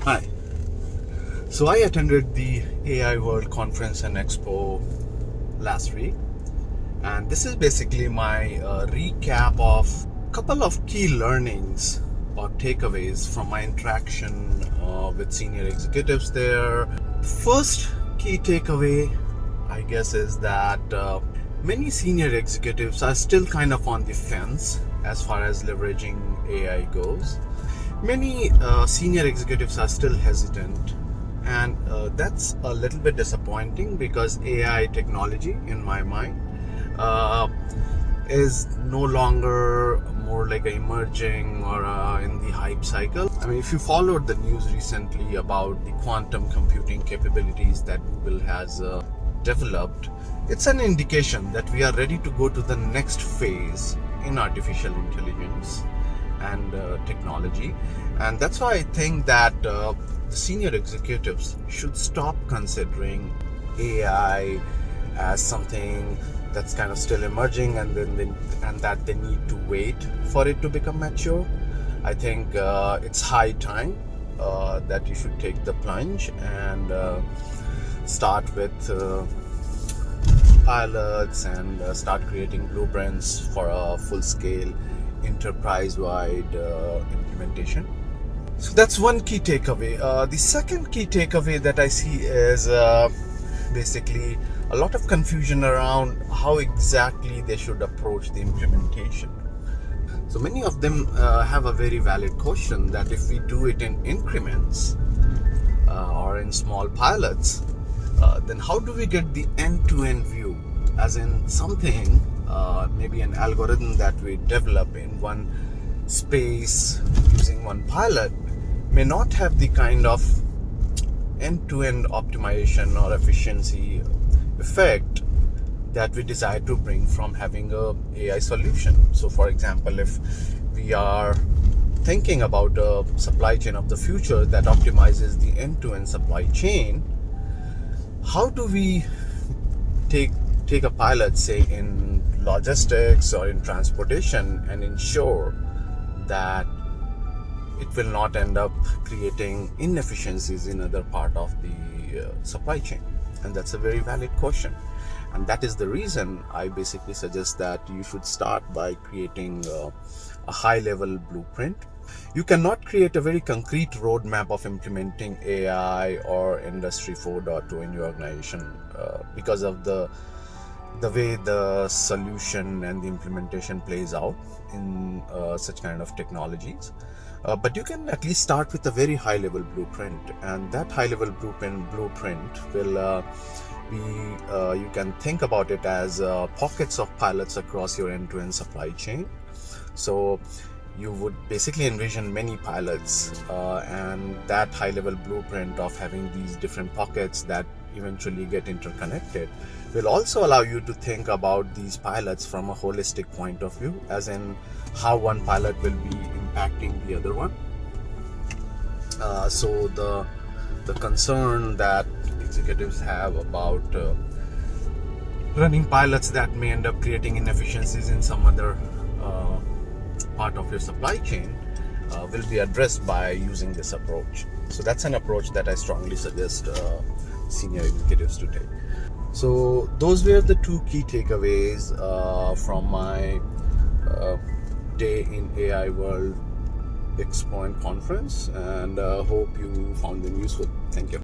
Hi. So I attended the AI World Conference and Expo last week, and this is basically my recap of a couple of key learnings or takeaways from my interaction with senior executives there. The first key takeaway, I guess, is that many senior executives are still kind of on the fence as far as leveraging AI goes. Many senior executives are still hesitant, and that's a little bit disappointing because AI technology, in my mind, uh, is no longer more like a emerging or in the hype cycle. I mean, if you followed the news recently about the quantum computing capabilities that Google has developed, it's an indication that we are ready to go to the next phase in artificial intelligence and technology. And that's why I think that the senior executives should stop considering AI as something that's kind of still emerging, and that they need to wait for it to become mature. I think it's high time that you should take the plunge and start with pilots and start creating blueprints for a full-scale enterprise-wide implementation. So that's one key takeaway. The second key takeaway that I see is basically a lot of confusion around how exactly they should approach the implementation. So many of them have a very valid question that if we do it in increments or in small pilots, then how do we get the end-to-end view? As in something, maybe an algorithm that we develop in one space using one pilot may not have the kind of end-to-end optimization or efficiency effect that we desire to bring from having a AI solution. So for example, if we are thinking about a supply chain of the future that optimizes the end-to-end supply chain, how do we take a pilot, say in logistics or in transportation, and ensure that it will not end up creating inefficiencies in other part of the supply chain? And that's a very valid question, and that is the reason I basically suggest that you should start by creating a high level blueprint. You cannot create a very concrete roadmap of implementing AI or Industry 4.0 in your organization because of the way the solution and the implementation plays out in such kind of technologies. But you can at least start with a very high level blueprint, and that high level blueprint will be you can think about it as pockets of pilots across your end-to-end supply chain. So you would basically envision many pilots, and that high level blueprint of having these different pockets that eventually get interconnected will also allow you to think about these pilots from a holistic point of view, as in how one pilot will be impacting the other one. So the concern that executives have about running pilots that may end up creating inefficiencies in some other part of your supply chain will be addressed by using this approach. So that's an approach that I strongly suggest senior executives to take. So those were the two key takeaways from my day in AI World Expo and Conference, and hope you found them useful. Thank you.